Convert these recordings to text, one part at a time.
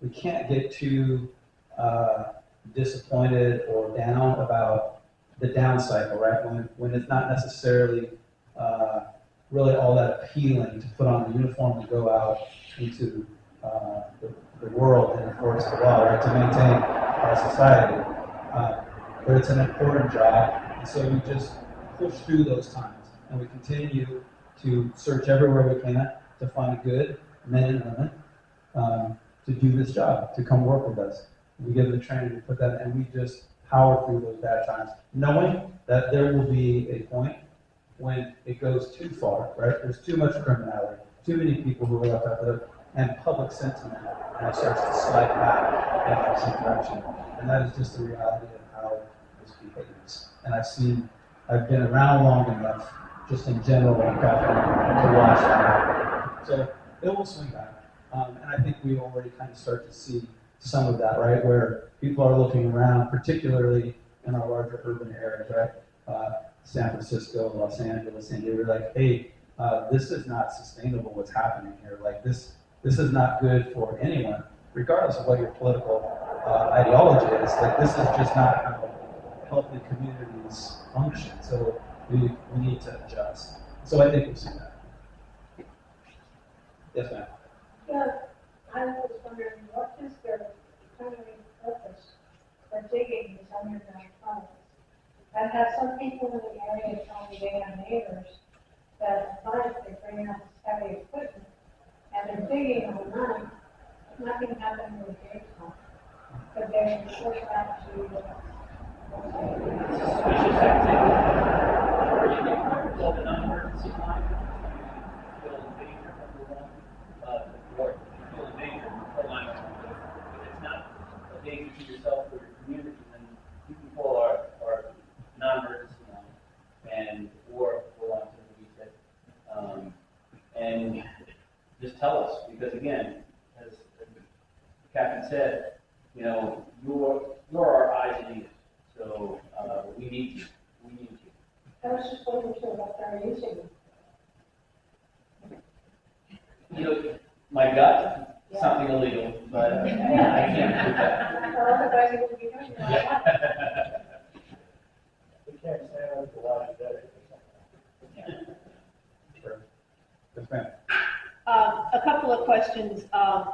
we can't get too disappointed or down about the down cycle, right? When it's not necessarily really all that appealing to put on a uniform and go out into the world and enforce the law, right, to maintain our society. But it's an important job, and so we just push through those times, and we continue to search everywhere we can to find good men and women to do this job, to come work with us. We give them the training to put that, and we just power through those bad times, knowing that there will be a point when it goes too far, right? There's too much criminality, too many people who are left out there, and public sentiment starts to slide back in our direction. And that is just the reality of how this behaves. And I've been around long enough, just in general in California, to watch that happen. So it will swing back. And I think we already kind of start to see some of that, right? Where people are looking around, particularly in our larger urban areas, right? San Francisco, Los Angeles, San Diego, like, hey, this is not sustainable what's happening here. Like this is not good for anyone, regardless of what your political ideology is. Like this is just not how healthy communities function. So we need to adjust. So I think we'll see that. Yes, ma'am. Yeah, I was wondering, what is their primary purpose for digging these underground tunnels? I've had some people in the area tell me they have neighbors that at night they bring out this heavy equipment and they're digging all night. Nothing happened in the daytime, but they're pushed out to Suspicious activity. Are you getting called an emergency line? Feel the danger, number one. Or feel the danger, call 911. If it's not a danger to yourself or your community, then you can call our non-emergency line or on to the police. And just tell us, because again, as the captain said, you're our eyes and ears. So we need you. We need you. I was just wondering too about their using them. My gut, something illegal, but I can't prove that. Or otherwise it would be doing that. We can't say that the law is better. Sure. Yes, ma'am. A couple of questions.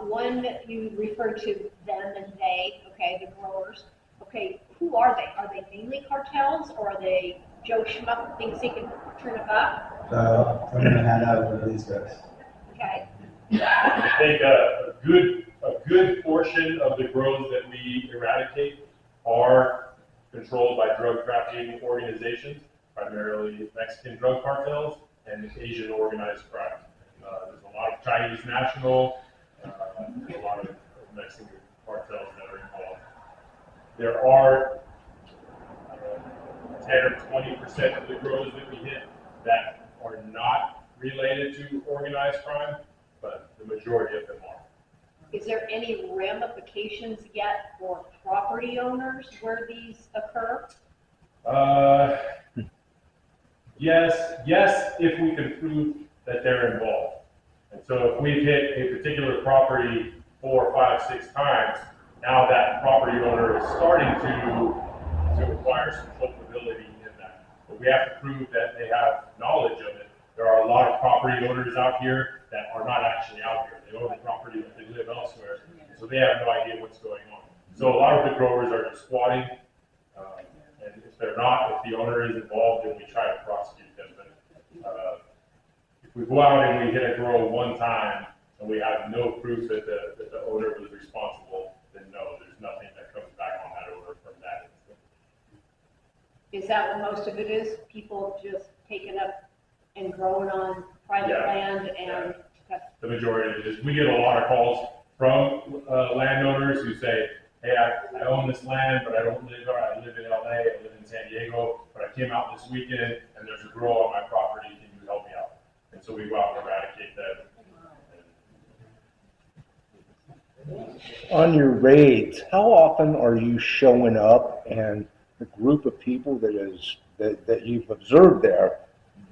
One, you referred to them and they, okay, the growers. Okay, who are they? Are they mainly cartels or are they Joe Schmuck who thinks he can turn a buck? I'm going to hand out over to these guys. Okay. I think a good portion of the grows that we eradicate are controlled by drug trafficking organizations, primarily Mexican drug cartels and Asian organized crime. There's a lot of Chinese national, a lot of Mexican cartels that are involved. There are 10 or 20% of the grows that we hit that are not related to organized crime, but the majority of them are. Is there any ramifications yet for property owners where these occur? Yes, if we can prove that they're involved. And so if we've hit a particular property 4, 5, 6 times, now that property owner is starting to acquire some culpability in that. But we have to prove that they have knowledge of it. There are a lot of property owners out here that are not actually out here. They own the property, but they live elsewhere, so they have no idea what's going on. So a lot of the growers are just squatting, and if they're not, if the owner is involved, then we try to prosecute them. But if we go out and we hit a grow one time and we have no proof that the owner was responsible, then no, there's nothing that comes back on that owner from that instance. Is that what most of it is? People just taking up and growing on private land and... Yeah. The majority of it is, we get a lot of calls from landowners who say, hey, I own this land, but I don't live there. I live in LA, I live in San Diego, but I came out this weekend and there's a grow on my property. Can you help me out? And so we go out and eradicate that. On your raids, how often are you showing up and the group of people that you've observed there,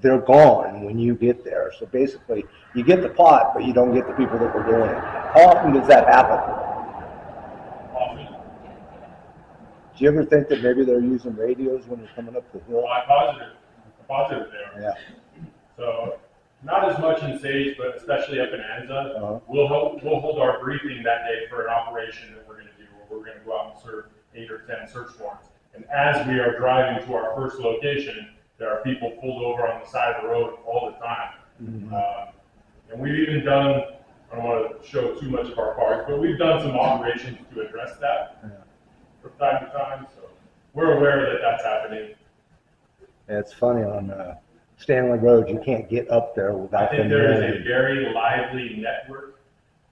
they're gone when you get there? So basically, you get the pot, but you don't get the people that were doing it. How often does that happen? Do you ever think that maybe they're using radios when they're coming up the hill? Well, I'm positive they are. Yeah. So, not as much in Sage, but especially up in Anza, Uh-huh. we'll hold our briefing that day for an operation that we're gonna do, where we're gonna go out and serve 8 or 10 search warrants. And as we are driving to our first location, there are people pulled over on the side of the road all the time. Mhm. And we've even done, I don't want to show too much of our cars, but we've done some operations to address that Yeah. from time to time, so we're aware that that's happening. Yeah, it's funny on Stanley Road, you can't get up there I without think them there is a knowing. very lively network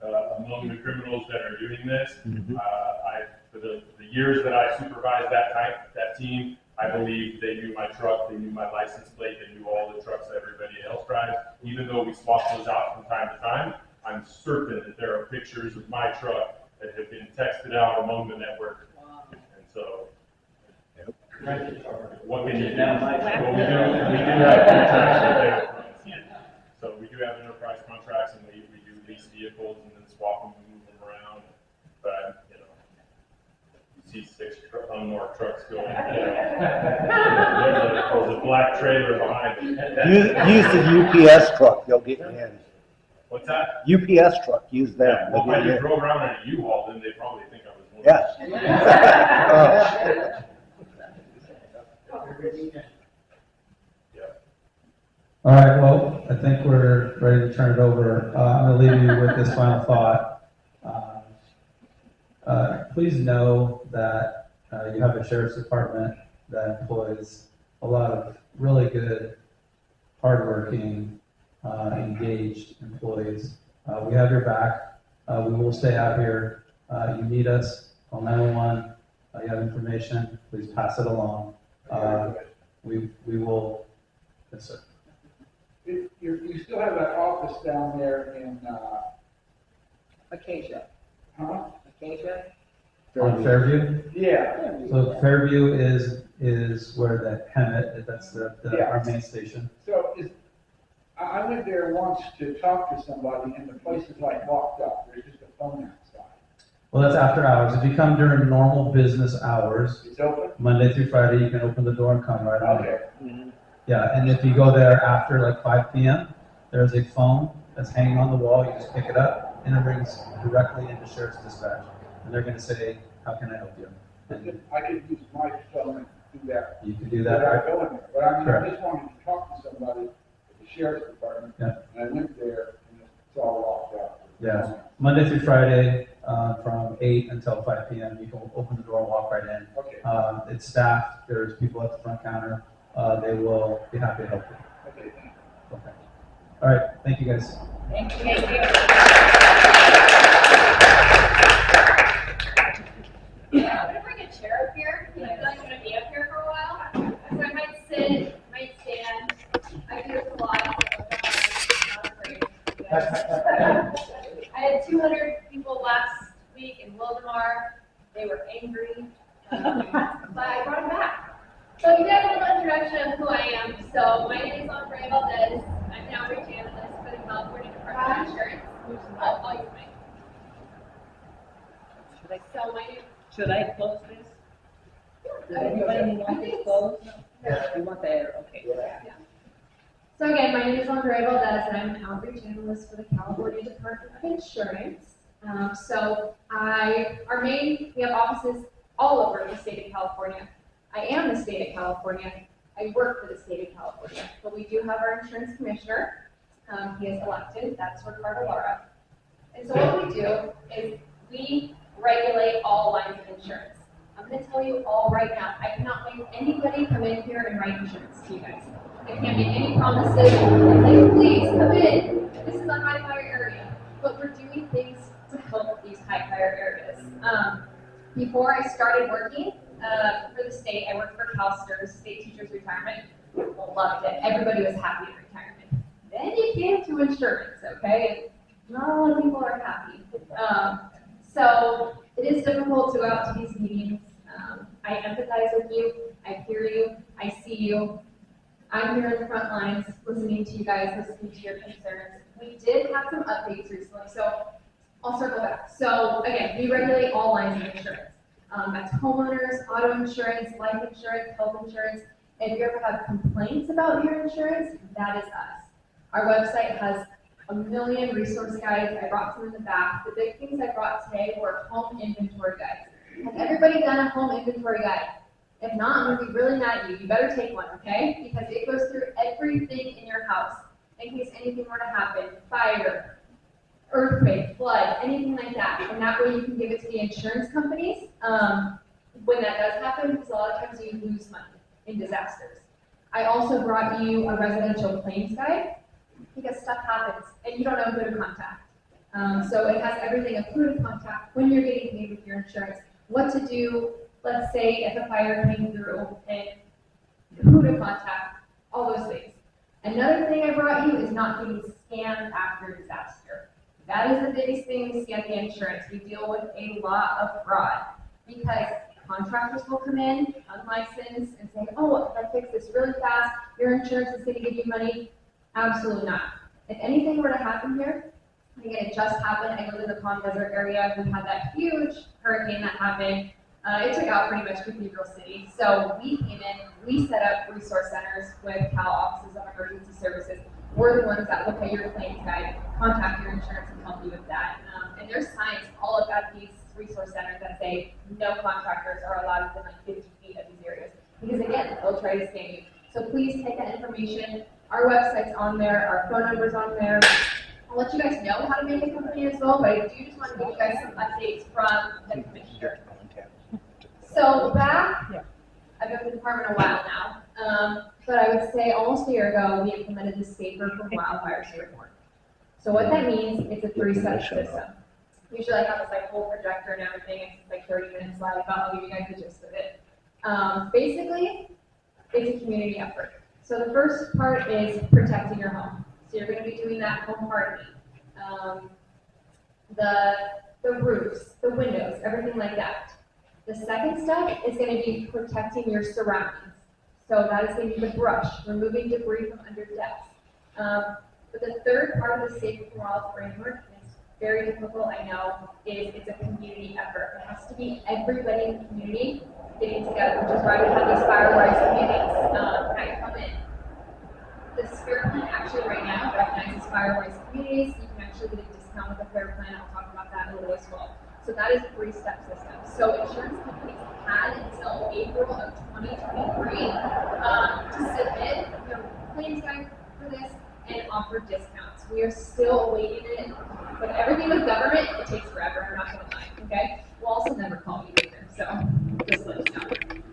among the criminals that are doing this. Mhm. For the years that I supervised that team, I believe they knew my truck, they knew my license plate, they knew all the trucks that everybody else drives. Even though we swap those out from time to time, I'm certain that there are pictures of my truck that have been texted out among the network. And so, what can you do? Well, we do have contracts with enterprise. So we do have enterprise contracts, and we do lease vehicles and then swap them and move them around. But, you know, you see 6 unmarked trucks going, there's a black trailer behind them. Use the UPS truck, they'll get you in. What's that? UPS truck, use them. Well, they'll if I get you just in. drove around in a U-Haul, then they'd probably think I was one. Yeah. All right, well, I think we're ready to turn it over. I'm going to leave you with this final thought. Please know that you have a sheriff's department that employs a lot of really good, hardworking, engaged employees. We have your back. We will stay out here. You need us, call 911. You have information, please pass it along. We will, yes, sir. You still have that office down there in, Acacia. huh? Acacia? On Fairview? Yeah. So Fairview is where the Hemet, that's our main station. So I went there once to talk to somebody and the place is like locked up. There's just a phone outside. Well, that's after hours. If you come during normal business hours, It's open? Monday through Friday, you can open the door and come right on. Okay. Yeah, and if you go there after like 5 p.m., there's a phone that's hanging on the wall. You just pick it up and it rings directly into Sheriff's Dispatch. And they're going to say, how can I help you? And I could use my phone and do that. you can do that. Without going there. But I mean, I Correct. just wanted to talk to somebody at the sheriff's department. Yeah. And I went there and it's all locked up. Yeah. Monday through Friday, from 8 until 5 p.m., you can open the door and walk right in. Okay. It's staffed. There's people at the front counter. They will be happy to help you. Okay, thank you. Okay. All right. Thank you, guys. Thank you. I'm gonna bring a chair up here, because I feel like I'm gonna be up here for a while. So I might sit, might stand. I do this a lot, so I'm not afraid. I had 200 people last week in Wildemar. They were angry, but I brought them back. So you guys have an introduction of who I am. So my name is Andrea Valdez. I'm now outreach analyst for the California Department of Insurance. I'll use my. So my name. Should I close this? Does anybody want this closed? You want that, okay. So again, my name is Andrea Valdez, and I'm an outreach analyst for the California Department of Insurance. We have offices all over the state of California. I am the state of California. I work for the state of California, but we do have our insurance commissioner. He is elected. That's Ricardo Lara. And so what we do is we regulate all lines of insurance. I'm going to tell you all right now, I cannot make anybody come in here and write insurance to you guys. I can't make any promises. I say, please come in. This is a high fire area, but we're doing things to help these high fire areas. Before I started working for the state, I worked for CalSTRS, State Teachers Retirement. Loved it. Everybody was happy in retirement. Then you came to insurance, okay? And not a lot of people are happy. So it is difficult to go out to these meetings. I empathize with you. I hear you. I see you. I'm here in the front lines listening to you guys, listening to your concerns. We did have some updates recently, so I'll circle back. So again, we regulate all lines of insurance. That's homeowners, auto insurance, life insurance, health insurance. If you ever have complaints about your insurance, that is us. Our website has a million resource guides. I brought some in the back. The big things I brought today were home inventory guides. Has everybody done a home inventory guide? If not, I'm gonna be really mad at you. You better take one, okay? Because it goes through everything in your house in case anything were to happen, fire, earthquake, flood, anything like that. And that way you can give it to the insurance companies when that does happen, because a lot of times you lose money in disasters. I also brought you a residential claims guide because stuff happens and you don't know who to contact. So it has everything of who to contact, when you're getting paid with your insurance, what to do, let's say if a fire came through and who to contact, all those things. Another thing I brought you is not getting scammed after disaster. That is the biggest thing we see on the insurance. We deal with a lot of fraud because contractors will come in unlicensed and say, oh, if I fix this really fast, your insurance is going to give you money. Absolutely not. If anything were to happen here, again, it just happened. I live in the Palm Desert area. We had that huge hurricane that happened. It took out pretty much Cathedral City. So we came in, we set up resource centers with Cal Offices of Emergency Services. We're the ones that look at your claims guide, contact your insurance and help you with that. And there's signs all up at these resource centers that say no contractors are allowed within like 50 feet of these areas. Because again, they'll try to scam you. So please take that information. Our website's on there, our phone number's on there. I'll let you guys know how to make a company as well, but I do just want to give you guys some updates from the commissioner. So back, I've been with the department a while now, but I would say almost a year ago, we implemented the Safer from Wildfires report. So what that means, it's a 3-step system. Usually I have this like whole projector and everything, it's like 30 minutes live, but I'll give you guys the gist of it. Basically, it's a community effort. So the first part is protecting your home. So you're going to be doing that home hardening, the roofs, the windows, everything like that. The second step is going to be protecting your surroundings. So that is going to be the brush, removing debris from under desks. But the third part of the Safer from Wild framework, and it's very difficult, I know, is it's a community effort. It has to be everybody in the community getting together, which is why we have these firewise meetings that come in. The Spirit Plan actually right now recognizes firewise communities. You can actually get a discount with the Fair Plan. I'll talk about that in a little as well. So that is a 3-step system. So insurance companies had until April of 2023 to submit their claims guide for this and offer discounts. We are still awaiting it. But everything with government, it takes forever. I'm not going to lie, okay? We'll also never call you either, so just let you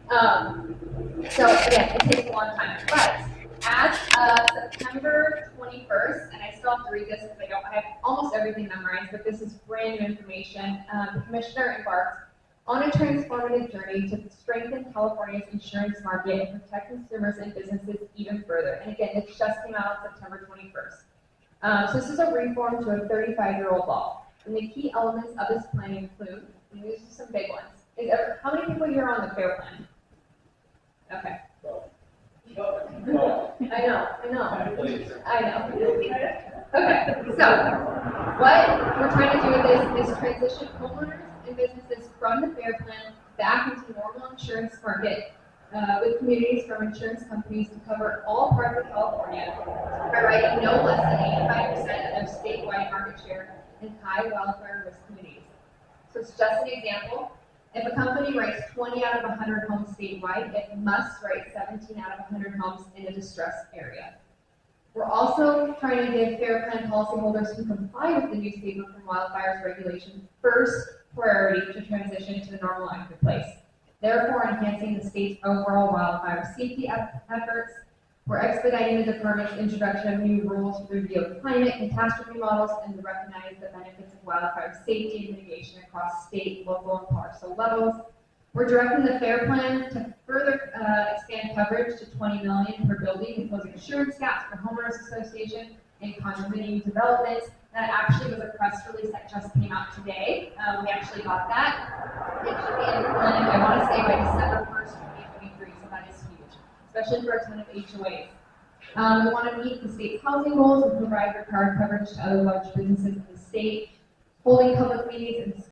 know. So again, it takes a long time. But as of September 21st, and I still have to read this because I have almost everything memorized, but this is brand new information. The commissioner embarked on a transformative journey to strengthen California's insurance market and protect consumers and businesses even further. And again, this just came out on September 21st. So this is a reform to a 35-year-old law. And the key elements of this plan include, and these are some big ones. How many people here are on the FAIR Plan? Okay. I know. Okay, so what we're trying to do with this is transition homeowners and businesses from the FAIR Plan back into normal insurance market with communities from insurance companies to cover all parts of California by writing no less than 85% of statewide market share in high wildfire risk communities. So it's just an example. If a company writes 20 out of 100 homes statewide, it must write 17 out of 100 homes in a distressed area. We're also trying to give FAIR Plan policyholders who comply with the new Safer from Wildfires regulation first priority to transition to the normal active place, therefore enhancing the state's overall wildfire safety efforts. We're expediting the department's introduction of new rules to review climate catastrophe models and to recognize the benefits of wildfire safety and mitigation across state, local, and parcel levels. We're directing the FAIR Plan to further expand coverage to $20 million per building and close insurance gaps for homeowners association and contributing developments. That actually was a press release that just came out today. We actually got that. It should be implemented, I want to say, by December 1st, 2023, so that is huge, especially for a ton of HOAs. We want to meet the state's housing goals and provide required coverage to other large businesses in the state. Holding public meetings and